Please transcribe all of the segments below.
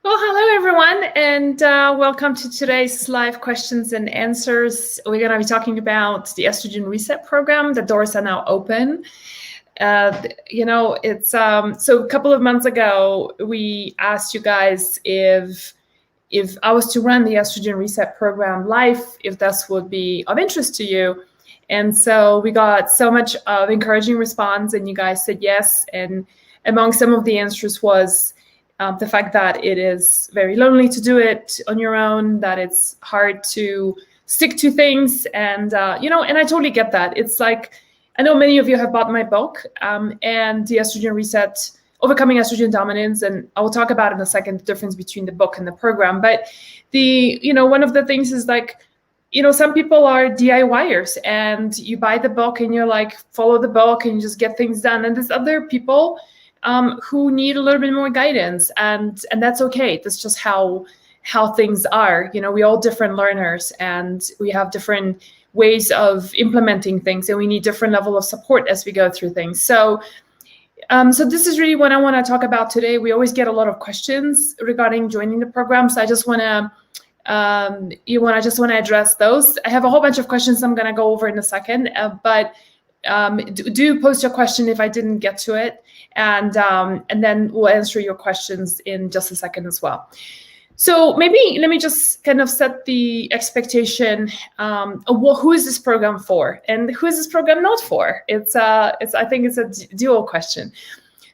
Well, hello everyone, and welcome to today's live questions and answers. We're going to be talking about the Estrogen Reset program. The doors are now open. It's so a couple of months ago, we asked you guys if I was to run the Estrogen Reset program live, if this would be of interest to you. And so we got so much of encouraging response, and you guys said yes. And among some of the answers was the fact that it is very lonely to do it on your own, that it's hard to stick to things. And I totally get that. It's like, I know many of you have bought my book and the Estrogen Reset, Overcoming Estrogen Dominance. And I will talk about in a second the difference between the book and the program. But one of the things is like, some people are DIYers and you buy the book and you're like, follow the book and you just get things done. And there's other people who need a little bit more guidance, and that's okay. That's just how things are. We all different learners, and we have different ways of implementing things, and we need different level of support as we go through things. So this is really what I want to talk about today. We always get a lot of questions regarding joining the program, so I just want to address those. I have a whole bunch of questions I'm going to go over in a second, but do post your question if I didn't get to it, and then we'll answer your questions in just a second as well. So maybe let me just kind of set the expectation of who is this program for and who is this program not for. I think it's a dual question.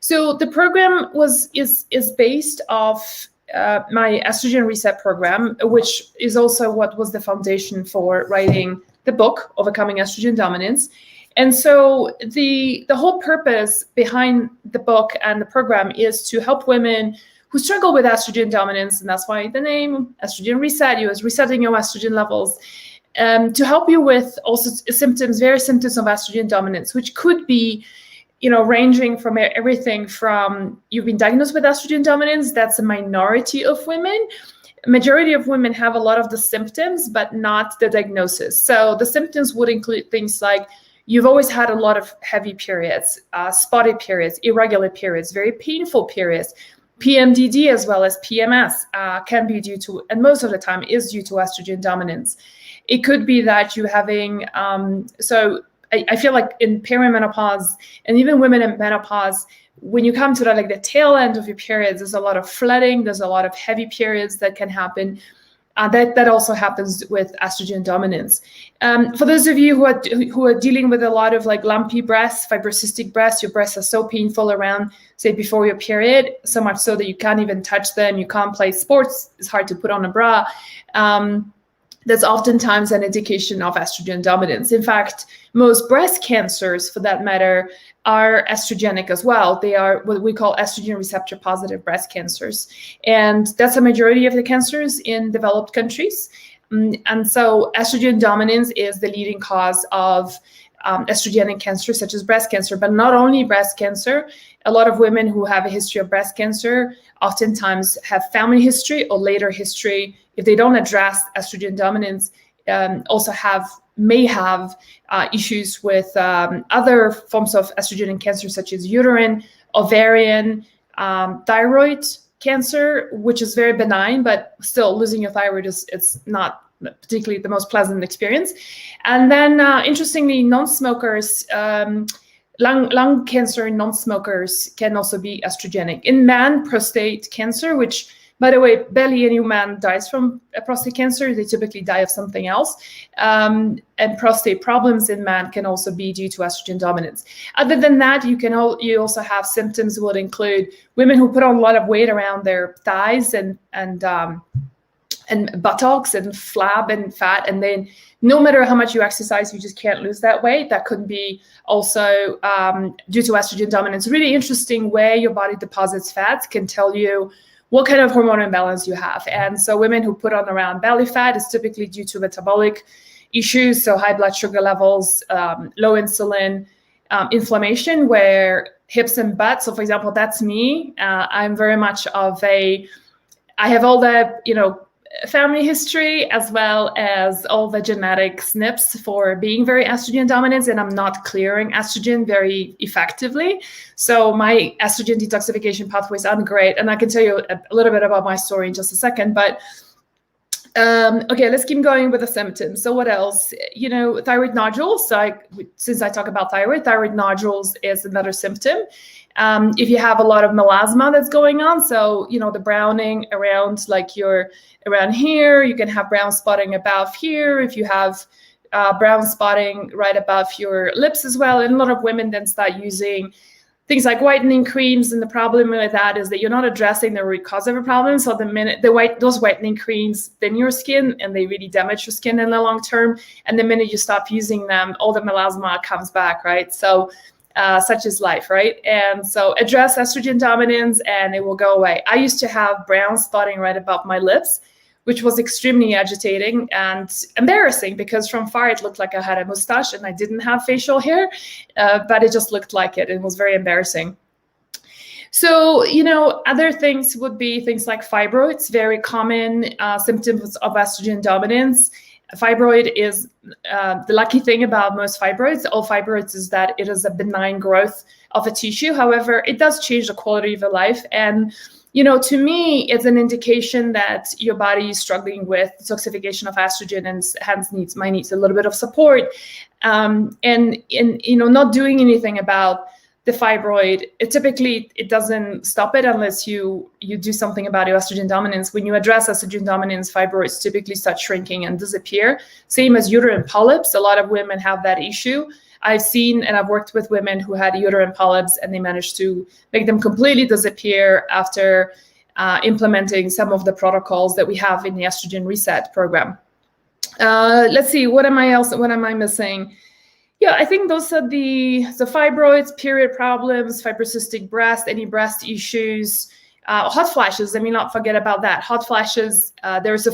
So the program is based off my Estrogen Reset program, which is also what was the foundation for writing the book, Overcoming Estrogen Dominance. And so the whole purpose behind the book and the program is to help women who struggle with estrogen dominance, and that's why the name Estrogen Reset, you is resetting your estrogen levels, to help you with also various symptoms of estrogen dominance, which could be, ranging from everything from you've been diagnosed with estrogen dominance. That's a minority of women. Majority of women have a lot of the symptoms, but not the diagnosis. So the symptoms would include things like you've always had a lot of heavy periods, spotty periods, irregular periods, very painful periods. PMDD as well as PMS can be due to, and most of the time is due to estrogen dominance. It could be that you're having, I feel like in perimenopause and even women in menopause, when you come to the tail end of your periods, there's a lot of flooding, there's a lot of heavy periods that can happen. That also happens with estrogen dominance. For those of you who are dealing with a lot of lumpy breasts, fibrocystic breasts, your breasts are so painful around, say, before your period, so much so that you can't even touch them, you can't play sports, it's hard to put on a bra. That's oftentimes an indication of estrogen dominance. In fact, most breast cancers, for that matter, are estrogenic as well. They are what we call estrogen receptor positive breast cancers. And that's a majority of the cancers in developed countries. And so estrogen dominance is the leading cause of estrogenic cancers such as breast cancer, but not only breast cancer. A lot of women who have a history of breast cancer oftentimes have family history or later history, if they don't address estrogen dominance, also may have issues with other forms of estrogenic cancer, such as uterine, ovarian, thyroid cancer, which is very benign, but still losing your thyroid it's not particularly the most pleasant experience. And then interestingly, non-smokers, lung cancer in non-smokers can also be estrogenic. In men, prostate cancer, which, by the way, barely any man dies from prostate cancer. They typically die of something else. And prostate problems in men can also be due to estrogen dominance. Other than that, you also have symptoms that would include women who put on a lot of weight around their thighs and buttocks and flab and fat, and then no matter how much you exercise, you just can't lose that weight. That could be also due to estrogen dominance. Really interesting where your body deposits fats can tell you what kind of hormone imbalance you have. And so women who put on around belly fat is typically due to metabolic issues, so high blood sugar levels, low insulin, inflammation, where hips and butts. So for example, that's me. I'm very much I have all the, family history as well as all the genetic SNPs for being very estrogen dominant, and I'm not clearing estrogen very effectively. So my estrogen detoxification pathways aren't great. And I can tell you a little bit about my story in just a second, but okay, let's keep going with the symptoms. So what else? Thyroid nodules. So since I talk about thyroid nodules is another symptom. If you have a lot of melasma that's going on, so the browning around around here, you can have brown spotting above here. If you have brown spotting right above your lips as well, and a lot of women then start using things like whitening creams, and the problem with that is that you're not addressing the root cause of a problem. So the minute those whitening creams thin your skin, and they really damage your skin in the long term, and the minute you stop using them, all the melasma comes back, right? So such is life, right? And so address estrogen dominance and it will go away. I used to have brown spotting right above my lips, which was extremely agitating and embarrassing because from far it looked like I had a mustache and I didn't have facial hair, but it just looked like it. It was very embarrassing. So, other things would be things like fibroids, very common symptoms of estrogen dominance. Fibroid is the lucky thing about most fibroids, all fibroids, is that it is a benign growth of a tissue. However, it does change the quality of your life. And, to me, it's an indication that your body is struggling with detoxification of estrogen and hence might need a little bit of support. And not doing anything about the fibroid, it doesn't stop it unless you do something about your estrogen dominance. When you address estrogen dominance, fibroids typically start shrinking and disappear. Same as uterine polyps. A lot of women have that issue. I've seen and I've worked with women who had uterine polyps and they managed to make them completely disappear after implementing some of the protocols that we have in the Estrogen Reset program. Let's see, what am I missing? Yeah, I think those are the fibroids, period problems, fibrocystic breast, any breast issues, hot flashes. Let me not forget about that. Hot flashes, there is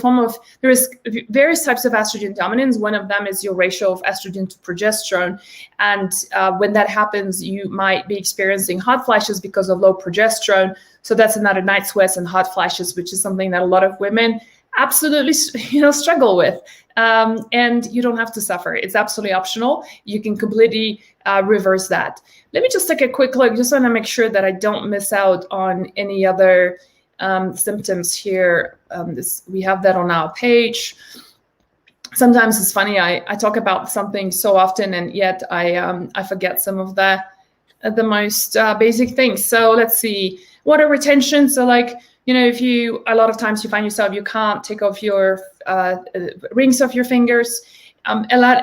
various types of estrogen dominance. One of them is your ratio of estrogen to progesterone. And when that happens, you might be experiencing hot flashes because of low progesterone. So that's another night sweats and hot flashes, which is something that a lot of women absolutely struggle with. And you don't have to suffer. It's absolutely optional. You can completely reverse that. Let me just take a quick look. Just want to make sure that I don't miss out on any other symptoms here. We have that on our page. Sometimes it's funny. I talk about something so often, and yet I forget some of the most basic things. So let's see. Water retention. So a lot of times you find yourself, you can't take off your rings off your fingers. Another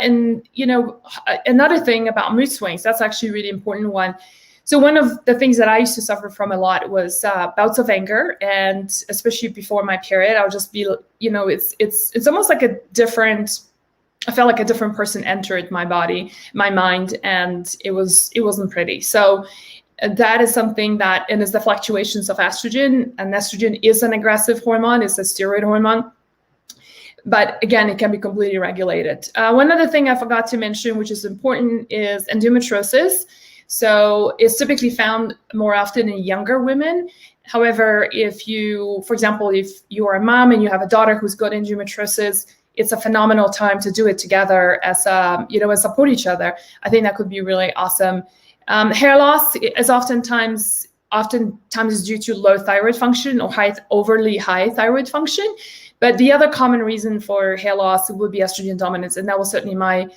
thing about mood swings, that's actually a really important one. So one of the things that I used to suffer from a lot was bouts of anger, and especially before my period, I would just be, it's almost like I felt like a different person entered my body, my mind, and it wasn't pretty. So that is something that, and it's the fluctuations of estrogen, and estrogen is an aggressive hormone, it's a steroid hormone. But again, it can be completely regulated. One other thing I forgot to mention, which is important, is endometriosis. So it's typically found more often in younger women. However, for example, if you are a mom and you have a daughter who's got endometriosis, it's a phenomenal time to do it together and support each other. I think that could be really awesome. Hair loss is oftentimes due to low thyroid function or overly high thyroid function. But the other common reason for hair loss would be estrogen dominance, and that was certainly my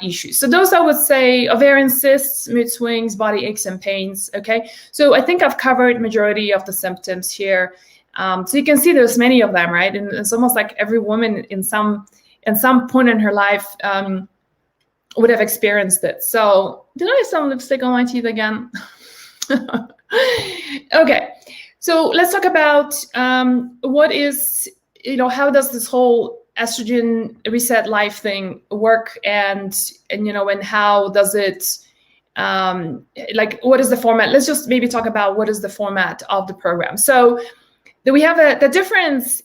issue. So those, I would say, ovarian cysts, mood swings, body aches and pains. Okay, so I think I've covered majority of the symptoms here. So you can see there's many of them, right? And it's almost like every woman in some point in her life would have experienced it. So did I have some lipstick on my teeth again? Okay, so let's talk about how does this whole estrogen reset life thing work, and how does it, what is the format? Let's just maybe talk about what is the format of the program. So we have the difference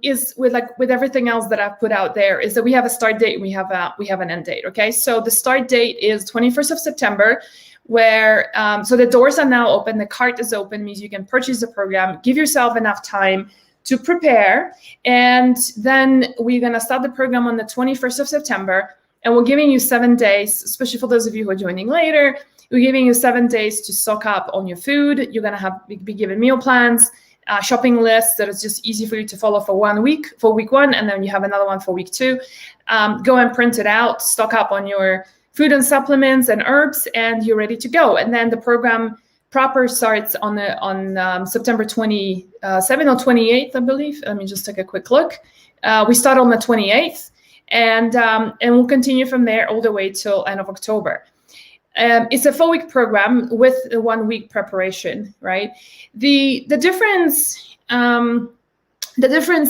is with everything else that I've put out there is that we have a start date and we have an end date. Okay, so the start date is 21st of September, where so the doors are now open, the cart is open, means you can purchase the program, give yourself enough time to prepare. And then we're going to start the program on the 21st of September. And we're giving you 7 days, especially for those of you who are joining later. We're giving you 7 days to stock up on your food. You're going to be given meal plans, shopping lists that is just easy for you to follow for 1 week, for week 1, and then you have another one for week 2. Go and print it out, stock up on your food and supplements and herbs, and you're ready to go. And then the program proper starts on September 27th or 28th, I believe. Let me just take a quick look. We start on the 28th, and we'll continue from there all the way till end of October. It's a 4-week program with a 1-week preparation, right? The difference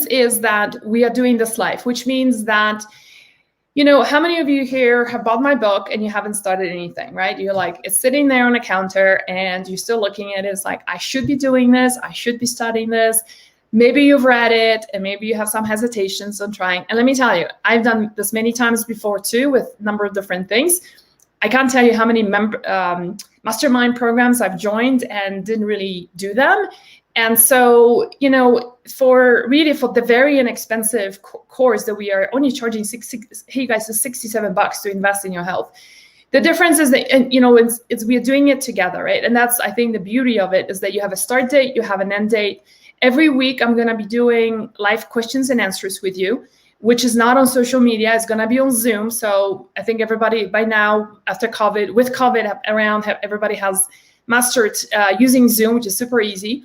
is that we are doing this live, which means that, you know, how many of you here have bought my book and you haven't started anything, right? You're like, it's sitting there on a counter and you're still looking at it. It's like, I should be doing this. I should be studying this. Maybe you've read it and maybe you have some hesitations on trying. And let me tell you, I've done this many times before too with a number of different things. I can't tell you how many mastermind programs I've joined and didn't really do them. And so, you know, for the very inexpensive course that we are only charging $67 to invest in your health. The difference is that, you know, it's we are doing it together, right? And that's, I think, the beauty of it is that you have a start date, you have an end date. Every week, I'm going to be doing live questions and answers with you, which is not on social media. It's going to be on Zoom. So I think everybody by now, after COVID, with COVID around, everybody has mastered using Zoom, which is super easy.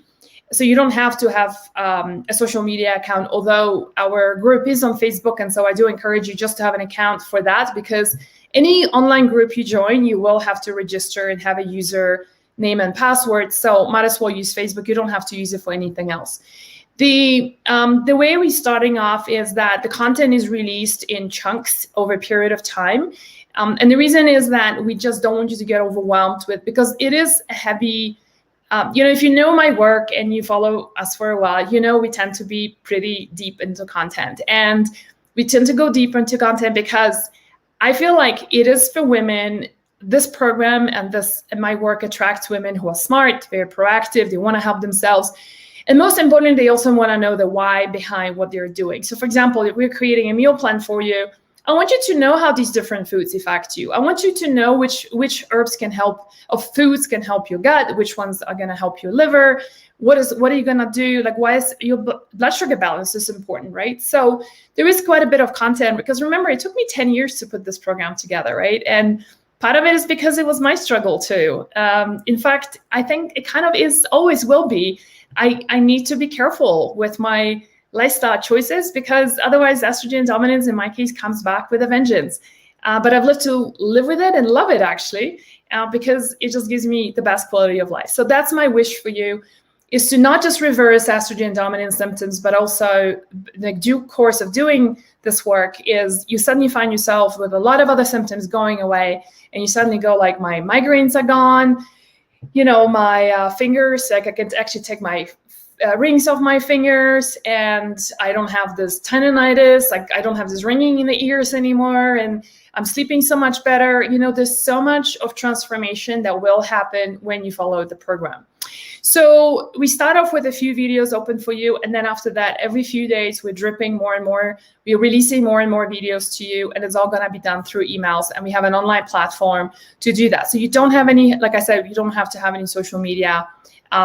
So you don't have to have a social media account, although our group is on Facebook. And so I do encourage you just to have an account for that, because any online group you join, you will have to register and have a user name and password. So might as well use Facebook. You don't have to use it for anything else. The way we're starting off is that the content is released in chunks over a period of time. And the reason is that we just don't want you to get overwhelmed with, because it is a heavy, you know, if you know my work and you follow us for a while, you know we tend to be pretty deep into content. And we tend to go deeper into content because I feel like it is for women. This program and my work attracts women who are smart, very proactive, they want to help themselves. And most importantly, they also want to know the why behind what they're doing. So for example, if we're creating a meal plan for you, I want you to know how these different foods affect you. I want you to know which herbs can help, or foods can help your gut, which ones are going to help your liver. What are you going to do? Like, why is your blood sugar balance is important, right? So there is quite a bit of content, because remember, it took me 10 years to put this program together, right? And part of it is because it was my struggle too. In fact, I think it kind of always will be. I need to be careful with my lifestyle choices, because otherwise estrogen dominance in my case comes back with a vengeance. But I've lived to live with it and love it actually, because it just gives me the best quality of life. So that's my wish for you, is to not just reverse estrogen dominance symptoms, but also the due course of doing this work is you suddenly find yourself with a lot of other symptoms going away, and you suddenly go like, my migraines are gone, you know, my fingers, like I can actually take my rings off my fingers, and I don't have this tendonitis, like I don't have this ringing in the ears anymore, and I'm sleeping so much better. You know, there's so much of transformation that will happen when you follow the program. So we start off with a few videos open for you, and then after that, every few days, we're dripping more and more. We're releasing more and more videos to you, and it's all going to be done through emails, and we have an online platform to do that. So you don't have any, like I said, you don't have to have any social media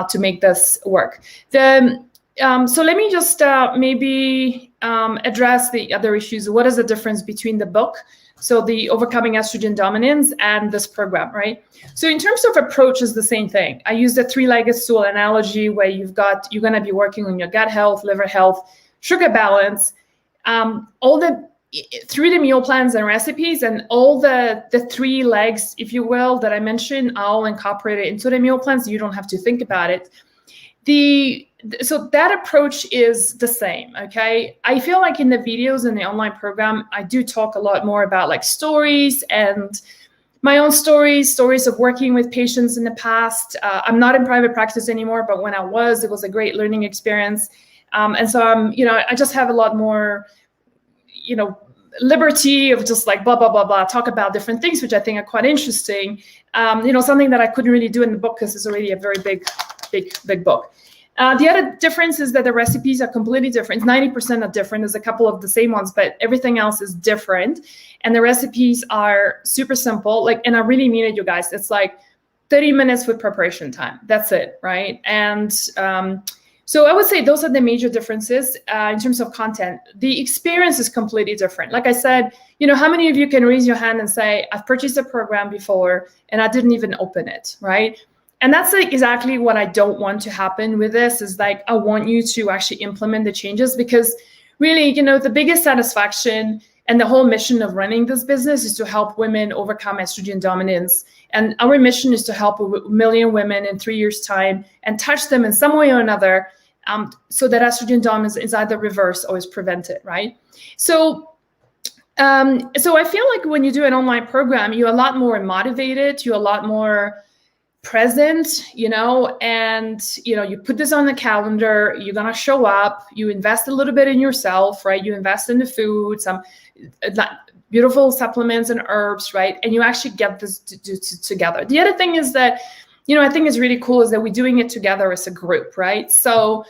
to make this work. So let me just maybe address the other issues. What is the difference between the book, so the Overcoming Estrogen Dominance, and this program, right? So in terms of approach, is the same thing. I use the three-legged stool analogy, where you're going to be working on your gut health, liver health, sugar balance, through the meal plans and recipes, and all the 3 legs, if you will, that I mentioned, are all incorporated into the meal plans. You don't have to think about it. So that approach is the same, okay? I feel like in the videos in the online program, I do talk a lot more about like stories and my own stories of working with patients in the past. I'm not in private practice anymore, but when I was, it was a great learning experience. And so I just have a lot more, liberty of just like blah, blah, blah, blah, talk about different things, which I think are quite interesting. Something that I couldn't really do in the book because it's already a very big book. The other difference is that the recipes are completely different. 90% are different. There's a couple of the same ones, but everything else is different. And the recipes are super simple. Like, and I really mean it, you guys. It's like 30 minutes with preparation time. That's it, right? And so I would say those are the major differences in terms of content. The experience is completely different. Like I said, how many of you can raise your hand and say, I've purchased a program before and I didn't even open it, right? And that's like exactly what I don't want to happen with this, is like, I want you to actually implement the changes, because really, the biggest satisfaction and the whole mission of running this business is to help women overcome estrogen dominance. And our mission is to help 1 million women in 3 years' time and touch them in some way or another, so that estrogen dominance is either reversed or is prevented, right? So I feel like when you do an online program, you're a lot more motivated, you're a lot more present, and you put this on the calendar, you're gonna show up, you invest a little bit in yourself, right? You invest in the food, some beautiful supplements and herbs, right? And you actually get this together. The other thing is that, I think is really cool is that we're doing it together as a group, right? So,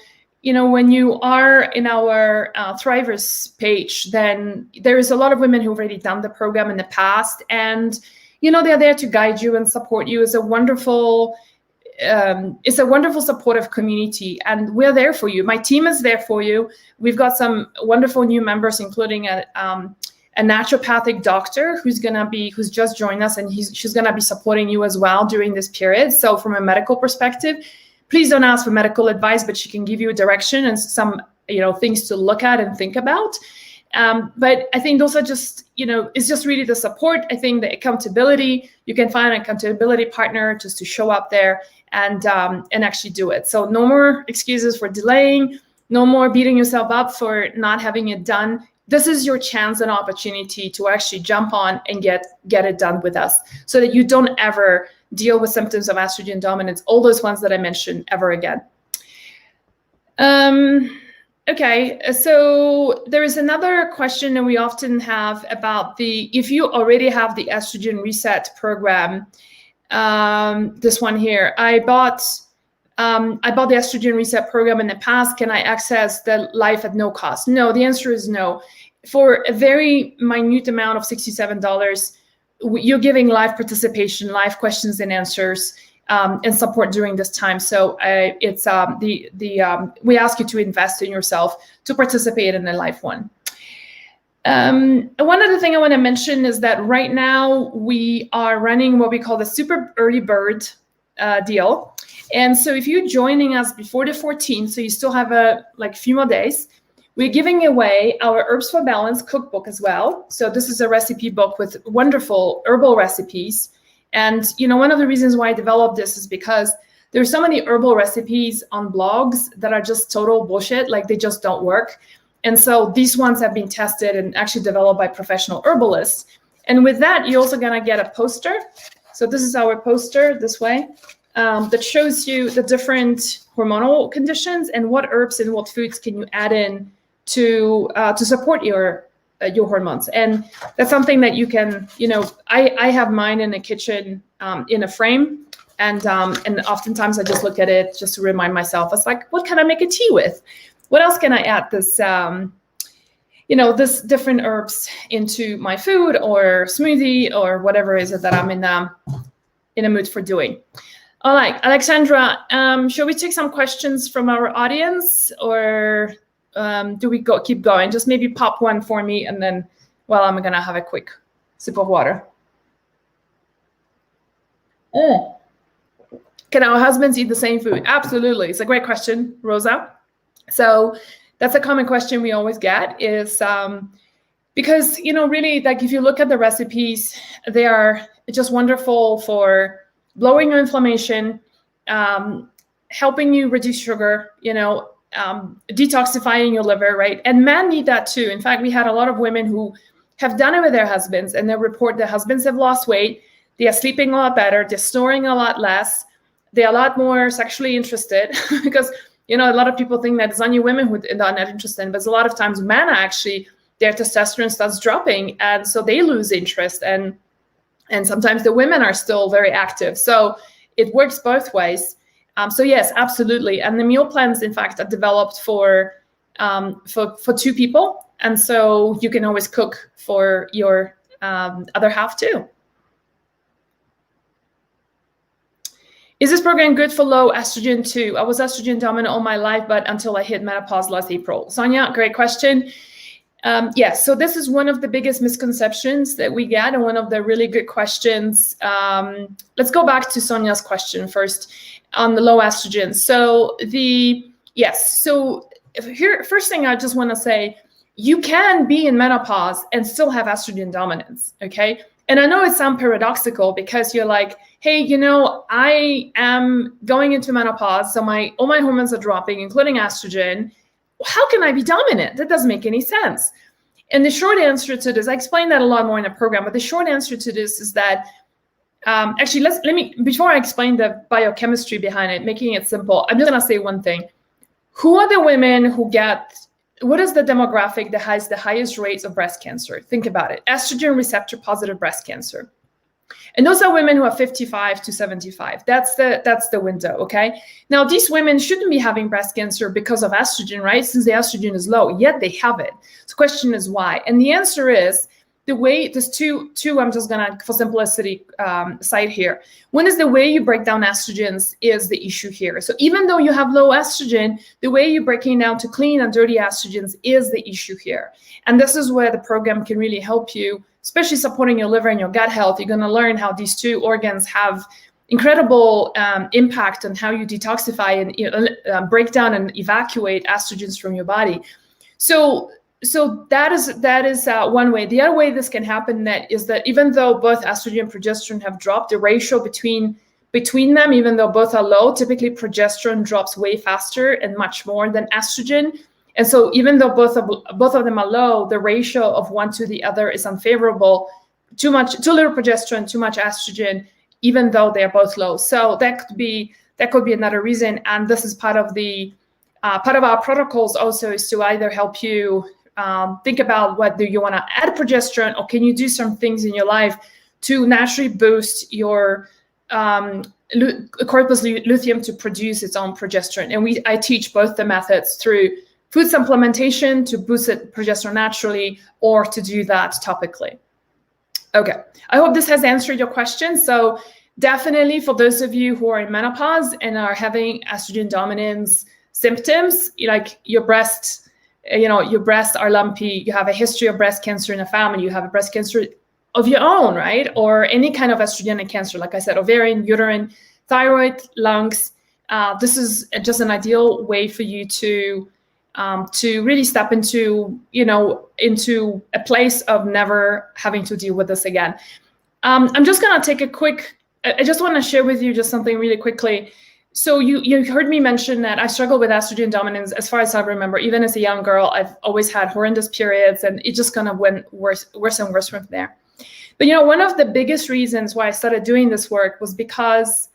when you are in our Thrivers page, then there is a lot of women who've already done the program in the past, and they're there to guide you and support you. It's a wonderful supportive community, and we're there for you. My team is there for you. We've got some wonderful new members, including a naturopathic doctor who's just joined us, and she's gonna be supporting you as well during this period. So from a medical perspective, please don't ask for medical advice, but she can give you a direction and some things to look at and think about. But I think those are just, it's just really the support. I think the accountability, you can find an accountability partner just to show up there and actually do it. So no more excuses for delaying, no more beating yourself up for not having it done. This is your chance and opportunity to actually jump on and get it done with us, so that you don't ever deal with symptoms of estrogen dominance, all those ones that I mentioned, ever again. Okay, so there is another question that we often have about if you already have the Estrogen Reset program, this one here, I bought the Estrogen Reset program in the past. Can I access the live at no cost? No, the answer is no. For a very minute amount of $67, you're giving live participation, live questions and answers, and support during this time. So it's we ask you to invest in yourself to participate in the live one. One other thing I want to mention is that right now we are running what we call the super early bird deal. And so if you're joining us before the 14th, so you still have a few more days, we're giving away our Herbs for Balance cookbook as well. So this is a recipe book with wonderful herbal recipes. And one of the reasons why I developed this is because there's so many herbal recipes on blogs that are just total bullshit, like they just don't work. And so these ones have been tested and actually developed by professional herbalists. And with that, you're also gonna get a poster. So this is our poster this way, that shows you the different hormonal conditions and what herbs and what foods can you add in to support your hormones. And that's something that you can, I have mine in the kitchen in a frame, and oftentimes I just look at it just to remind myself. It's like, what can I make a tea with? What else can I add this different herbs into my food or smoothie or whatever is it that I'm in a mood for doing. All right, Alexandra, shall we take some questions from our audience, or do we keep going? Just maybe pop one for me, and then, I'm gonna have a quick sip of water. Can our husbands eat the same food? Absolutely. It's a great question, Rosa. So that's a common question we always get, is because, really, like, if you look at the recipes, they are just wonderful for lowering your inflammation, helping you reduce sugar, detoxifying your liver, right? And men need that too. In fact, we had a lot of women who have done it with their husbands, and they report their husbands have lost weight. They are sleeping a lot better. They're snoring a lot less. They're a lot more sexually interested because, a lot of people think that it's only women who are not interested, but a lot of times men are actually, their testosterone starts dropping, and so they lose interest. And sometimes the women are still very active. So it works both ways. So yes, absolutely. And the meal plans, in fact, are developed for 2 people, and so you can always cook for your other half too. Is this program good for low estrogen too? I was estrogen dominant all my life, but until I hit menopause last April. Sonia, great question. Yes, so this is one of the biggest misconceptions that we get, and one of the really good questions. Let's go back to Sonia's question first on the low estrogen. So here, first thing I just want to say, you can be in menopause and still have estrogen dominance, okay? And I know it sounds paradoxical because you're like, hey, I am going into menopause, so all my hormones are dropping, including estrogen. How can I be dominant? That doesn't make any sense. And the short answer to this, I explained that a lot more in the program, but the short answer to this is that, actually, before I explain the biochemistry behind it, making it simple, I'm just gonna say one thing. Who are the women what is the demographic that has the highest rates of breast cancer? Think about it. Estrogen receptor positive breast cancer. And those are women who are 55 to 75. That's the window, okay? Now, these women shouldn't be having breast cancer because of estrogen, right? Since the estrogen is low, yet they have it. So the question is why? And the answer is, there's two, I'm just gonna, for simplicity, cite here. One is the way you break down estrogens is the issue here. So even though you have low estrogen, the way you're breaking down to clean and dirty estrogens is the issue here. And this is where the program can really help you, especially supporting your liver and your gut health. You're gonna learn how these 2 organs have incredible impact on how you detoxify and break down and evacuate estrogens from your body. So that is one way. The other way this can happen is that even though both estrogen and progesterone have dropped, the ratio between them, even though both are low, typically progesterone drops way faster and much more than estrogen. And so even though both of them are low, the ratio of one to the other is unfavorable. Too little progesterone, too much estrogen, even though they're both low. So that could be another reason. And this is part of our protocols also, is to either help you think about whether you want to add progesterone, or can you do some things in your life to naturally boost your corpus luteum to produce its own progesterone. And I teach both the methods through food supplementation to boost progesterone naturally, or to do that topically. Okay, I hope this has answered your question. So definitely for those of you who are in menopause and are having estrogen dominance symptoms, like your breasts are lumpy, you have a history of breast cancer in a family, you have a breast cancer of your own, right? Or any kind of estrogenic cancer, like I said, ovarian, uterine, thyroid, lungs. This is just an ideal way for you to really step into a place of never having to deal with this again. I'm just gonna take I just want to share with you just something really quickly. So you heard me mention that I struggled with estrogen dominance as far as I remember. Even as a young girl, I've always had horrendous periods, and it just kind of went worse and worse from there. But one of the biggest reasons why I started doing this work was because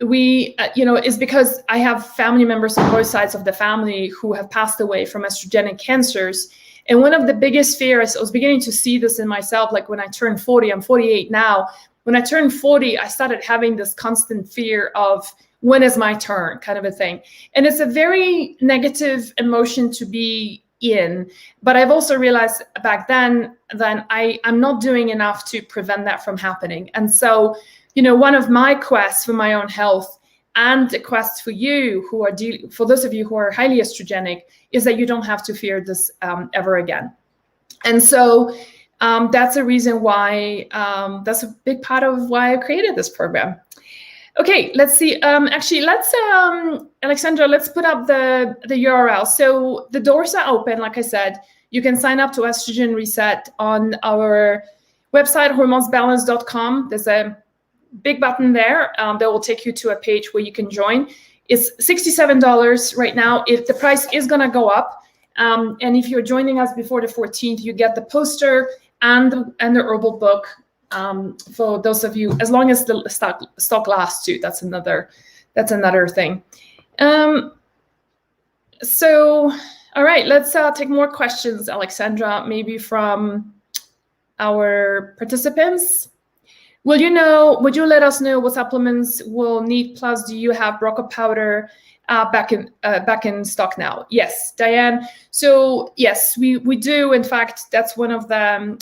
is because I have family members on both sides of the family who have passed away from estrogenic cancers. And one of the biggest fears, I was beginning to see this in myself, like when I turned 40, I'm 48 now. When I turned 40, I started having this constant fear of when is my turn, kind of a thing. And it's a very negative emotion to be in. But I've also realized back then that I'm not doing enough to prevent that from happening. And so, one of my quests for my own health, and the quest for you for those of you who are highly estrogenic, is that you don't have to fear this ever again. And so that's a reason why, that's a big part of why I created this program. Okay, let's see. Actually, Alexandra, let's put up the URL. So the doors are open, like I said. You can sign up to Estrogen Reset on our website, hormonesbalance.com. There's a big button there that will take you to a page where you can join. It's $67 right now. If the price is going to go up, and if you're joining us before the 14th, you get the poster and the herbal book. For those of you, as long as the stock lasts too, that's another thing. So, all right, let's take more questions, Alexandra, maybe from our participants. would you let us know what supplements we'll need? Plus, do you have broca powder back in stock now? Yes, Diane. So yes, we do. In fact, that's one of the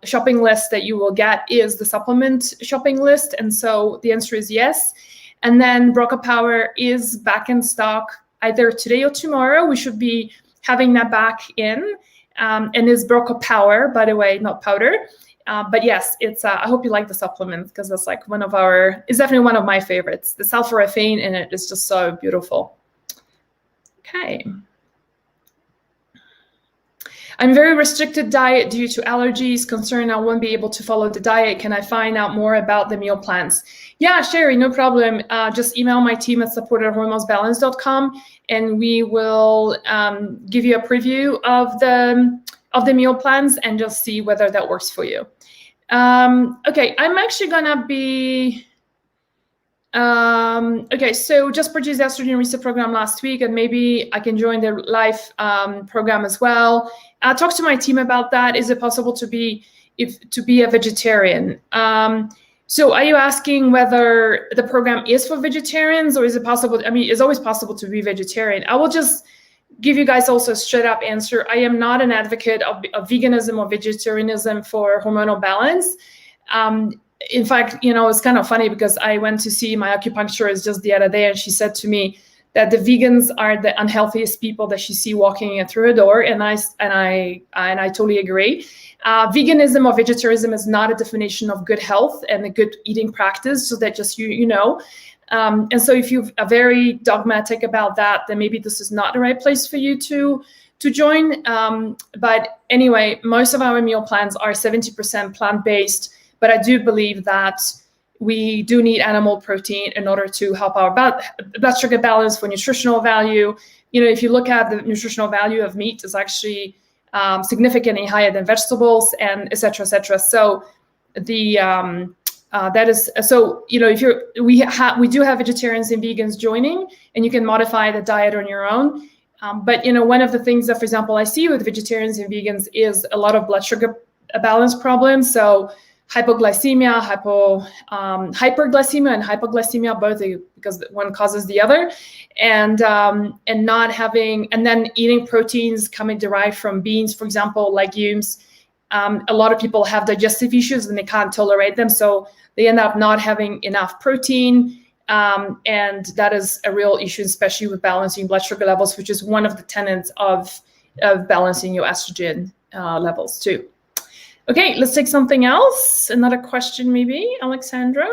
shopping lists that you will get is the supplement shopping list. And so the answer is yes. And then broca powder is back in stock either today or tomorrow. We should be having that back in. And is broca powder, by the way, not powder. But yes, it's. I hope you like the supplement because that's like it's definitely one of my favorites. The sulforaphane in it is just so beautiful. Okay. I'm very restricted diet due to allergies. Concerned I won't be able to follow the diet. Can I find out more about the meal plans? Yeah, Sherry, no problem. Just email my team at support@hormonesbalance.com and we will give you a preview of the meal plans and just see whether that works for you. Okay, I'm actually gonna be, okay, so just purchased the Estrogen Reset program last week and maybe I can join the live program as well. Talk to my team about that. Is it possible to be a vegetarian? So are you asking whether the program is for vegetarians or is it possible? I mean, it's always possible to be vegetarian. I will just give you guys also a straight up answer. I am not an advocate of veganism or vegetarianism for hormonal balance. In fact, it's kind of funny because I went to see my acupuncturist just the other day and she said to me that the vegans are the unhealthiest people that she see walking through her door. And I totally agree. Veganism or vegetarianism is not a definition of good health and a good eating practice. So that just, and so if you are very dogmatic about that, then maybe this is not the right place for you to join. But anyway, most of our meal plans are 70% plant-based, but I do believe that we do need animal protein in order to help our blood sugar balance for nutritional value. If you look at the nutritional value of meat, it's actually significantly higher than vegetables and et cetera, et cetera. So that is so. We do have vegetarians and vegans joining, and you can modify the diet on your own. But one of the things that, for example, I see with vegetarians and vegans is a lot of blood sugar balance problems. So hypoglycemia, hyperglycemia, and hypoglycemia, both because one causes the other, and not having, and then eating proteins derived from beans, for example, legumes. A lot of people have digestive issues and they can't tolerate them, so they end up not having enough protein, and that is a real issue, especially with balancing blood sugar levels, which is one of the tenets of balancing your estrogen levels too. Okay, let's take something else. Another question, maybe, Alexandra.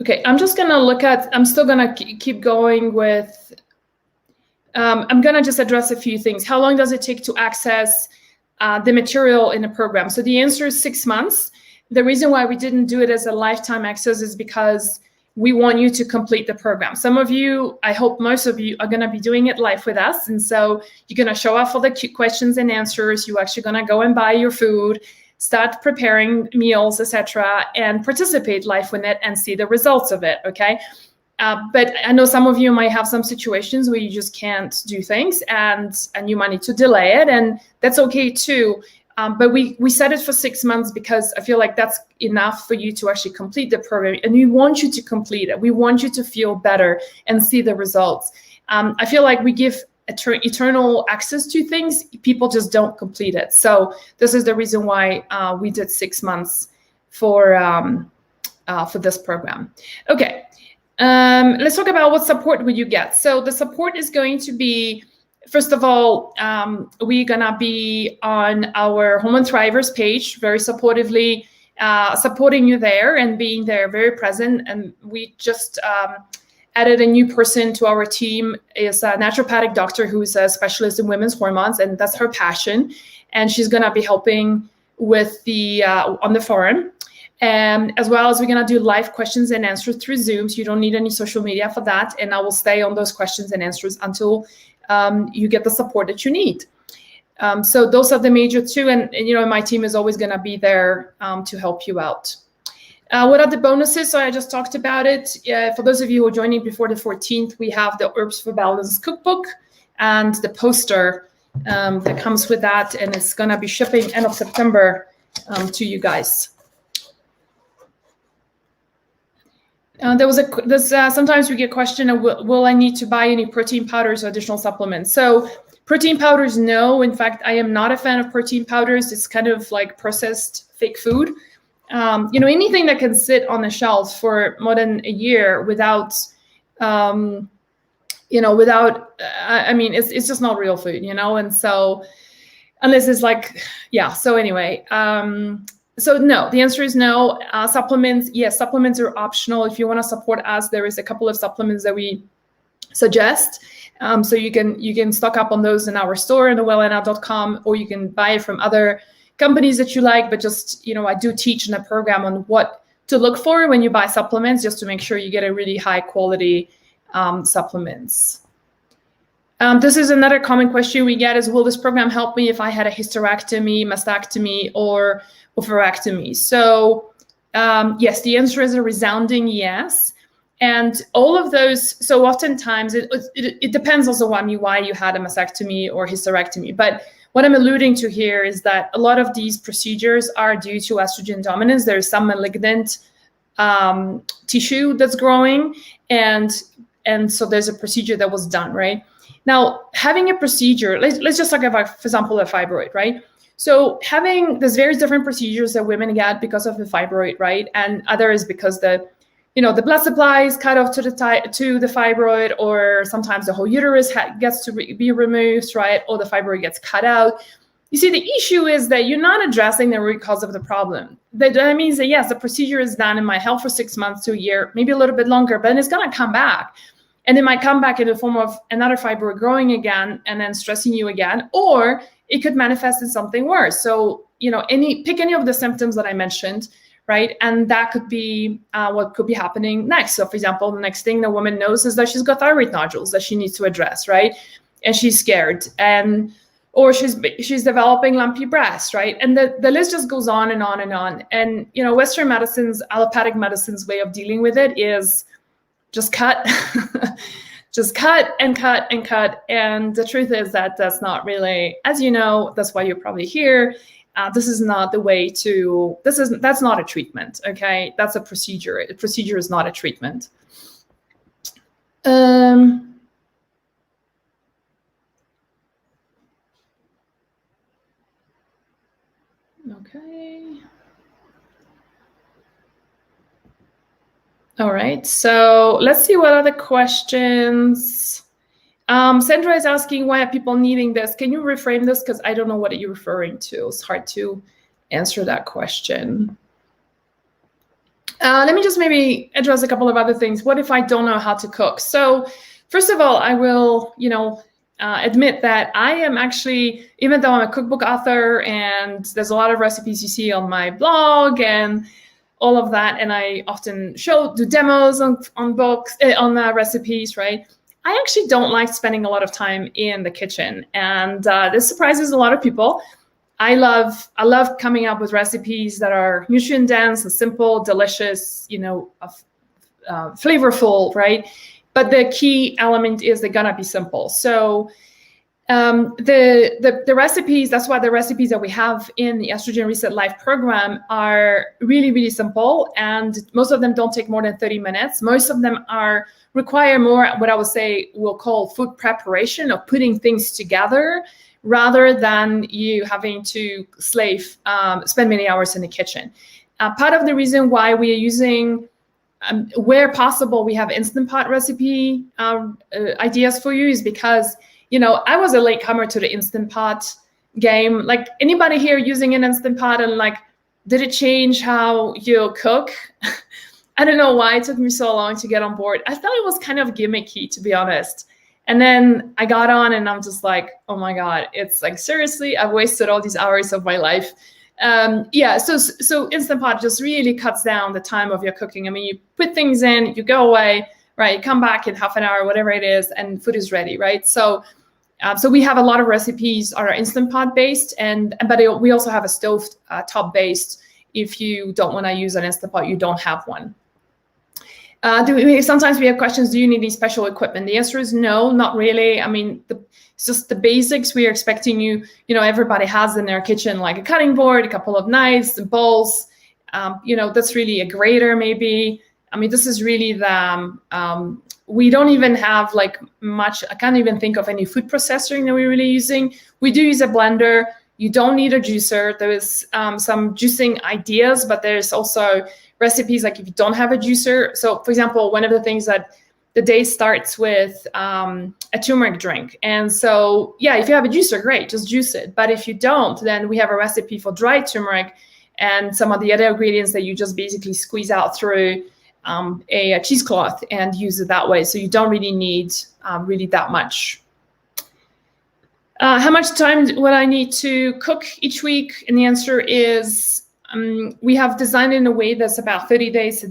Okay, I'm just gonna I'm still gonna keep going with, I'm gonna just address a few things. How long does it take to access the material in the program? So the answer is 6 months. The reason why we didn't do it as a lifetime access is because we want you to complete the program. Some of you, I hope most of you, are gonna be doing it live with us. And so you're gonna show up for the questions and answers. You're actually gonna go and buy your food, start preparing meals, etc., and participate live with it and see the results of it, okay? But I know some of you might have some situations where you just can't do things and you might need to delay it, and that's okay too. But we set it for 6 months because I feel like that's enough for you to actually complete the program, and we want you to complete it. We want you to feel better and see the results. I feel like we give eternal access to things, people just don't complete it. So this is the reason why we did 6 months for this program. Okay, let's talk about what support will you get. So the support is going to be, first of all, we're gonna be on our Hormone Thrivers page, very supportively supporting you there and being there, very present. And we just added a new person to our team, is a naturopathic doctor who's a specialist in women's hormones, and that's her passion. And she's gonna be helping with the on the forum. And as well as we're gonna do live questions and answers through Zoom, so you don't need any social media for that. And I will stay on those questions and answers until you get the support that you need. So those are the major two, and my team is always gonna be there to help you out. What are the bonuses? So I just talked about it. For those of you who are joining before the 14th, we have the Herbs for Balance cookbook. and the poster that comes with that, and it's gonna be shipping end of September to you guys. Sometimes we get a question of, will I need to buy any protein powders or additional supplements? So protein powders, no. In fact, I am not a fan of protein powders. It's kind of like processed fake food. Anything that can sit on the shelf for more than a year without, it's just not real food, And so, unless it's like, yeah. So anyway, so no, the answer is no. Supplements, yes, supplements are optional. If you want to support us, there is a couple of supplements that we suggest. So you can stock up on those in our store in thewellnow.com, or you can buy it from other companies that you like. But just, I do teach in a program on what to look for when you buy supplements, just to make sure you get a really high quality supplements. This is another common question we get is, will this program help me if I had a hysterectomy, mastectomy, or oophorectomy? So yes, the answer is a resounding yes. And all of those, so oftentimes it depends also on why you had a mastectomy or hysterectomy. But what I'm alluding to here is that a lot of these procedures are due to estrogen dominance. There's some malignant tissue that's growing, and so there's a procedure that was done, right? Now, having a procedure, let's just talk about, for example, a fibroid, right? So there's various different procedures that women get because of the fibroid, right? And others because the blood supply is cut off to the fibroid, or sometimes the whole uterus gets to be removed, right? Or the fibroid gets cut out. You see, the issue is that you're not addressing the root cause of the problem. That means that, yes, the procedure is done and might help for 6 months to a year, maybe a little bit longer, but then it's going to come back. And it might come back in the form of another fibroid growing again and then stressing you again, or it could manifest in something worse. So, pick any of the symptoms that I mentioned, right? And that could be what could be happening next. So, for example, the next thing the woman knows is that she's got thyroid nodules that she needs to address, right? And she's scared, or she's developing lumpy breasts, right? And the list just goes on and on and on. And Western medicine's, allopathic medicine's way of dealing with it is just cut, just cut and cut and cut. And the truth is that that's not really, as you know, that's why you're probably here. This is not the way to, that's not a treatment, okay? That's a procedure. A procedure is not a treatment. Okay. All right, so let's see what other questions. Sandra is asking, why are people needing this? Can you reframe this? Because I don't know what you're referring to. It's hard to answer that question. Let me just maybe address a couple of other things. What if I don't know how to cook? So first of all, I will, admit that I am actually, even though I'm a cookbook author and there's a lot of recipes you see on my blog and all of that, and I often do demos on books, on recipes, right? I actually don't like spending a lot of time in the kitchen, and this surprises a lot of people. I love coming up with recipes that are nutrient dense and simple, delicious, flavorful, right? But the key element is they're gonna be simple. So the recipes, that's why the recipes that we have in the Estrogen Reset Live program are really, really simple. And most of them don't take more than 30 minutes. Most of them require more, what I would say we'll call food preparation, or putting things together, rather than you having to spend many hours in the kitchen. Part of the reason why we are using, where possible, we have Instant Pot recipe ideas for you is because, I was a latecomer to the Instant Pot game. Like, anybody here using an Instant Pot, and did it change how you cook? I don't know why it took me so long to get on board. I thought it was kind of gimmicky, to be honest. And then I got on and I'm just like, oh my God, it's like, seriously, I've wasted all these hours of my life. So Instant Pot just really cuts down the time of your cooking. I mean, you put things in, you go away, right? You come back in half an hour, whatever it is, and food is ready, right? So we have a lot of recipes are Instant Pot based, but we also have a stove top based. If you don't want to use an Instant Pot, you don't have one. Sometimes we have questions, do you need any special equipment? The answer is no, not really. I mean, it's just the basics. We are expecting everybody has in their kitchen like a cutting board, a couple of knives and bowls. That's really a grater maybe. I mean, this is really we don't even have like much. I can't even think of any food processing that we're really using. We do use a blender. You don't need a juicer. There is some juicing ideas, but there's also recipes like if you don't have a juicer. So for example, one of the things that the day starts with a turmeric drink. And so, yeah, if you have a juicer, great, just juice it. But if you don't, then we have a recipe for dried turmeric and some of the other ingredients that you just basically squeeze out through a cheesecloth and use it that way. So you don't really need really that much. How much time would I need to cook each week? And the answer is we have designed in a way that's about 30 minutes a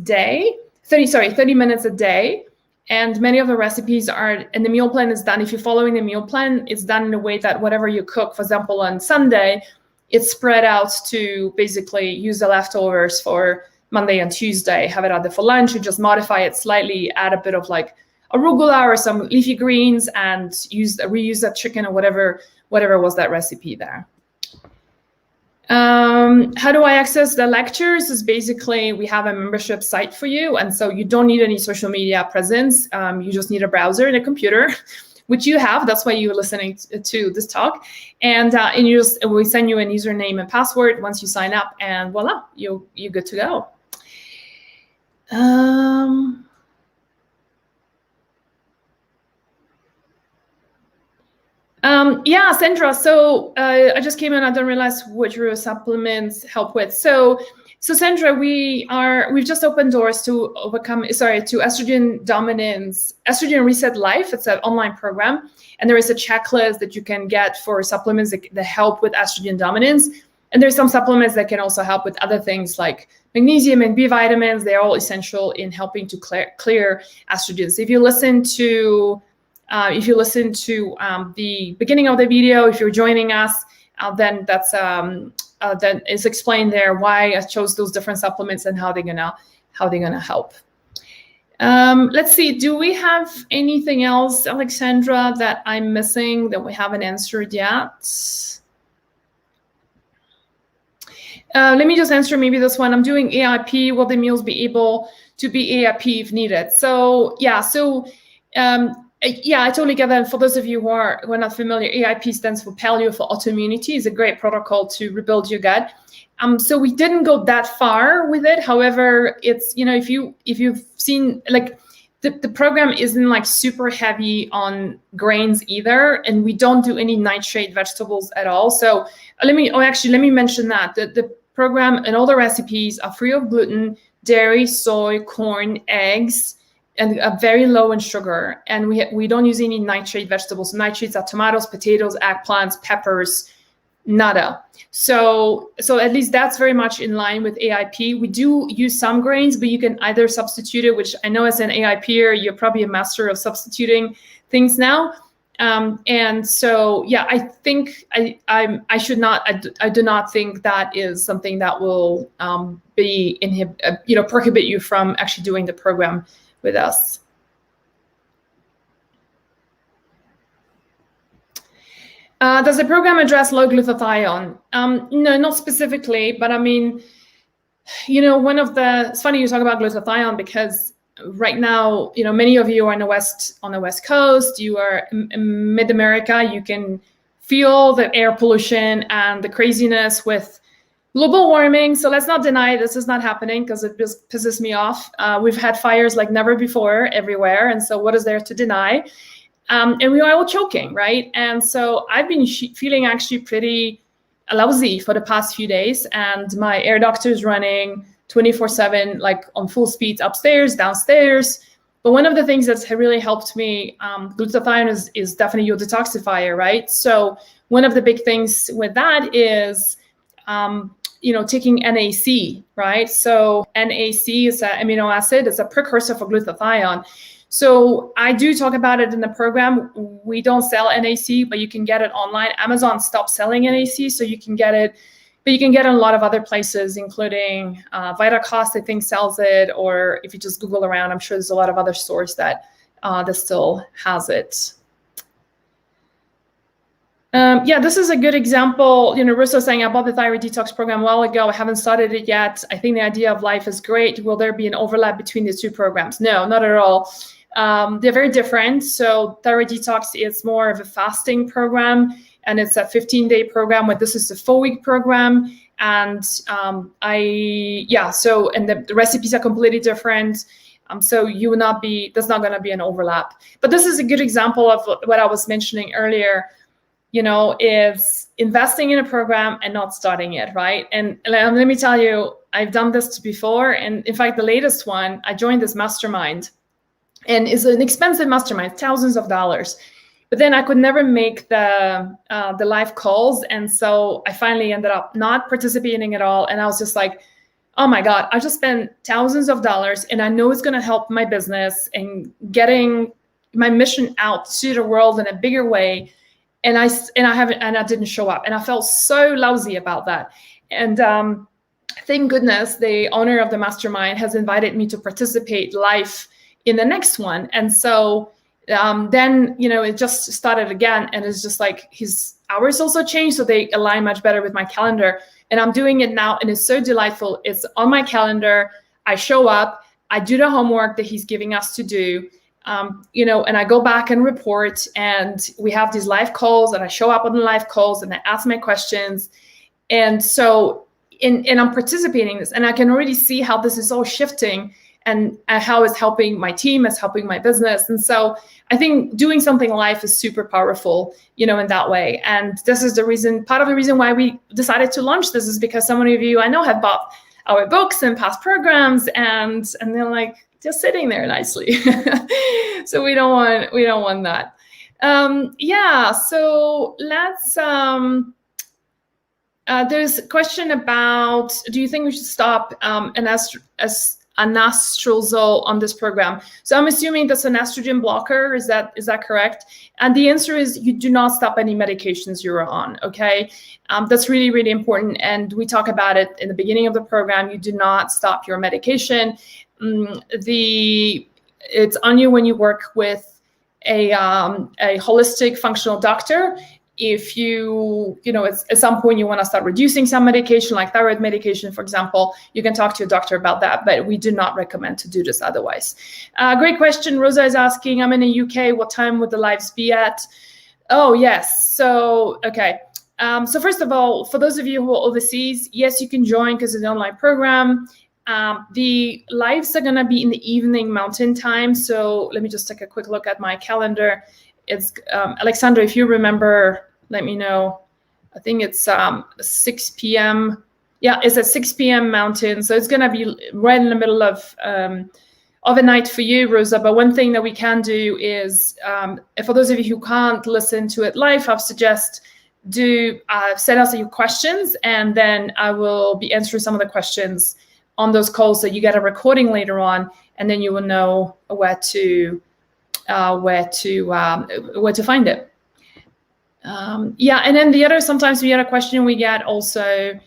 day. And many of the recipes and the meal plan is done. If you're following the meal plan, it's done in a way that whatever you cook, for example, on Sunday, it's spread out to basically use the leftovers for Monday and Tuesday, have it either for lunch, or just modify it slightly, add a bit of like arugula or some leafy greens and reuse that chicken or whatever was that recipe there. How do I access the lectures? Is basically we have a membership site for you, and so you don't need any social media presence. You just need a browser and a computer, which you have. That's why you're listening to this talk. And we send you a username and password once you sign up, and voila, you're good to go. Yeah, Sandra. So I just came in. I don't realize what your supplements help with. So Sandra, we've just opened doors to Estrogen Dominance, Estrogen Reset Life. It's an online program, and there is a checklist that you can get for supplements that help with estrogen dominance. And there's some supplements that can also help with other things like magnesium and B vitamins. They're all essential in helping to clear estrogen. So if you listen to the beginning of the video, if you're joining us, then then it's explained there why I chose those different supplements and how they're gonna help. Let's see. Do we have anything else, Alexandra, that I'm missing that we haven't answered yet? Let me just answer maybe this one. I'm doing AIP. Will the meals be able to be AIP if needed? So yeah. Yeah, I totally get that. For those of you who are not familiar, AIP stands for Paleo for Autoimmunity. It's a great protocol to rebuild your gut. So we didn't go that far with it. However, it's if you've seen like the program isn't like super heavy on grains either, and we don't do any nightshade vegetables at all. So let me mention that the program and all the recipes are free of gluten, dairy, soy, corn, eggs, and very low in sugar. And we don't use any nightshade vegetables. Nightshades are tomatoes, potatoes, eggplants, peppers, nada. So at least that's very much in line with AIP. We do use some grains, but you can either substitute it, which I know as an AIPer, you're probably a master of substituting things now. And so, yeah, I think I do not think that is something that will prohibit you from actually doing the program with us. Does the program address low glutathione? No, not specifically, but I mean, it's funny you talk about glutathione because right now, many of you are on the West Coast, you are in mid-America, you can feel the air pollution and the craziness with global warming. So let's not deny this is not happening because it just pisses me off. We've had fires like never before everywhere. And so what is there to deny? And we are all choking, right? And so I've been feeling actually pretty lousy for the past few days. And my air doctor is running 24/7, like on full speed upstairs, downstairs. But one of the things that's really helped me, glutathione is definitely your detoxifier, right? So one of the big things with that is, taking NAC, right? So NAC is an amino acid. It's a precursor for glutathione. So I do talk about it in the program. We don't sell NAC, but you can get it online. Amazon stopped selling NAC, so you can get it But you can get it in a lot of other places, including VitaCost, I think, sells it, or if you just Google around, I'm sure there's a lot of other stores that still has it. Yeah, this is a good example. Russo saying, I bought the thyroid detox program a while ago. I haven't started it yet. I think the idea of life is great. Will there be an overlap between the two programs? No, not at all. They're very different. So thyroid detox is more of a fasting program, and it's a 15-day program, where this is a 4-week program. And the recipes are completely different. So there's not going to be an overlap. But this is a good example of what I was mentioning earlier. Is investing in a program and not starting it, right? And let me tell you, I've done this before. And in fact, the latest one, I joined this mastermind, and it's an expensive mastermind, thousands of dollars. But then I could never make the live calls. And so I finally ended up not participating at all. And I was just like, oh my God, I just spent thousands of dollars, and I know it's going to help my business and getting my mission out to the world in a bigger way. And I didn't show up, and I felt so lousy about that. And thank goodness the owner of the mastermind has invited me to participate live in the next one. And so then it just started again, and it's just like his hours also changed, so they align much better with my calendar. And I'm doing it now, and it's so delightful. It's on my calendar. I show up. I do the homework that he's giving us to do. And I go back and report, and we have these live calls, and I show up on the live calls, and I ask my questions. And so, and I'm participating in this, and I can already see how this is all shifting, and how it's helping my team, it's helping my business. And so I think doing something live is super powerful, in that way. And this is part of the reason why we decided to launch this, is because so many of you I know have bought our books and past programs, and they're like, just sitting there nicely. So we don't want that. So let's, there's a question about, do you think we should stop anastrozole on this program? So I'm assuming that's an estrogen blocker. Is that correct? And the answer is, you do not stop any medications you're on, okay? That's really, really important. And we talk about it in the beginning of the program. You do not stop your medication. It's on you when you work with a holistic functional doctor. If at some point you want to start reducing some medication, like thyroid medication, for example, you can talk to your doctor about that, but we do not recommend to do this otherwise. Great question. Rosa is asking, I'm in the UK. What time would the lives be at? Oh, yes. So, okay. So first of all, for those of you who are overseas, yes, you can join because it's an online program. The lives are going to be in the evening Mountain Time. So let me just take a quick look at my calendar. It's Alexandra, if you remember, let me know. I think it's 6 p.m. Yeah, it's at 6 p.m. Mountain. So it's going to be right in the middle of a night for you, Rosa. But one thing that we can do is, for those of you who can't listen to it live, I suggest send us your questions, and then I will be answering some of the questions on those calls, so you get a recording later on, and then you will know where to find it. And then sometimes the other question we get also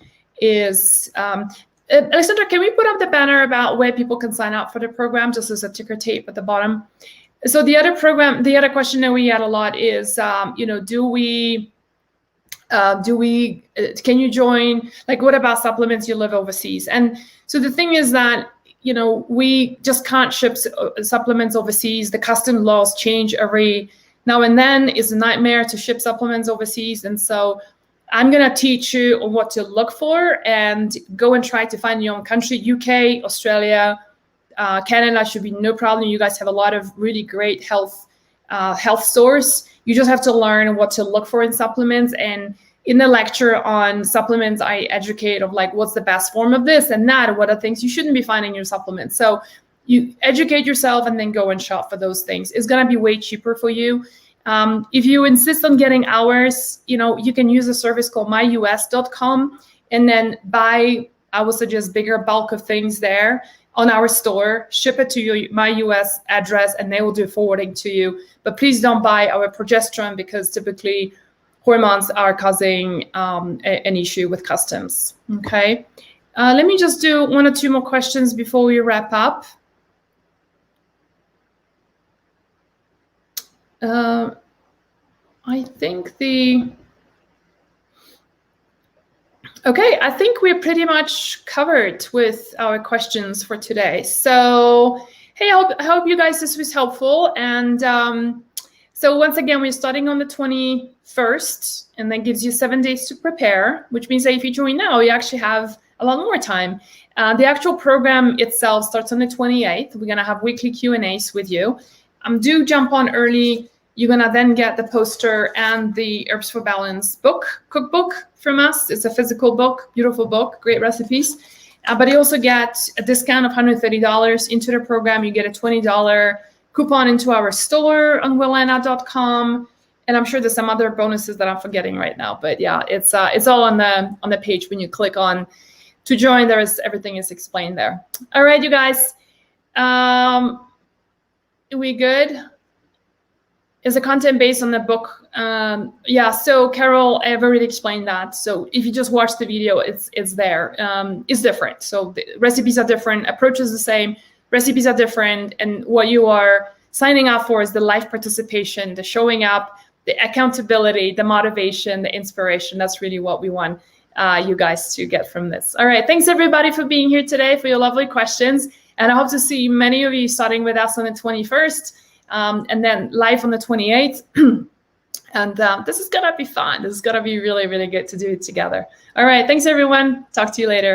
is, Alexandra, can we put up the banner about where people can sign up for the program, just as a ticker tape at the bottom? So the other question that we get a lot is, can you join? Like, what about supplements? You live overseas. And so the thing is that, we just can't ship supplements overseas. The customs laws change every now and then. It's a nightmare to ship supplements overseas. And so I'm going to teach you on what to look for, and go and try to find your own country. UK, Australia, Canada should be no problem. You guys have a lot of really great health stores. You just have to learn what to look for in supplements. And in the lecture on supplements, I educate of like, what's the best form of this and that, and what are things you shouldn't be finding in your supplements. So you educate yourself and then go and shop for those things. It's going to be way cheaper for you. If you insist on getting hours, you can use a service called myus.com, and then buy, I would suggest, bigger bulk of things there on our store, ship it to your MyUS address, and they will do forwarding to you. But please don't buy our progesterone, because typically hormones are causing an issue with customs. Okay, let me just do 1 or 2 more questions before we wrap up. I think okay, I think we're pretty much covered with our questions for today. So, hey, I hope you guys, this was helpful. And so once again, we're starting on the 21st, and that gives you 7 days to prepare, which means that if you join now, you actually have a lot more time. The actual program itself starts on the 28th. We're gonna have weekly Q&As with you. Do jump on early. You're gonna then get the poster and the Herbs for Balance cookbook from us. It's a physical book, beautiful book, great recipes. But you also get a discount of $130 into the program. You get a $20 coupon into our store on willena.com. And I'm sure there's some other bonuses that I'm forgetting right now. But yeah, it's all on the page when you click on to join. Everything is explained there. All right, you guys. We good? Is the content based on the book? Yeah, so Carol, I've already explained that. So if you just watch the video, it's there. It's different. So the recipes are different, approach is the same, recipes are different, and what you are signing up for is the live participation, the showing up, the accountability, the motivation, the inspiration. That's really what we want you guys to get from this. All right, thanks everybody for being here today, for your lovely questions. And I hope to see many of you starting with us on the 21st. And then live on the 28th. And this is gonna be fun. This is gonna be really, really good to do it together. All right, thanks everyone. Talk to you later.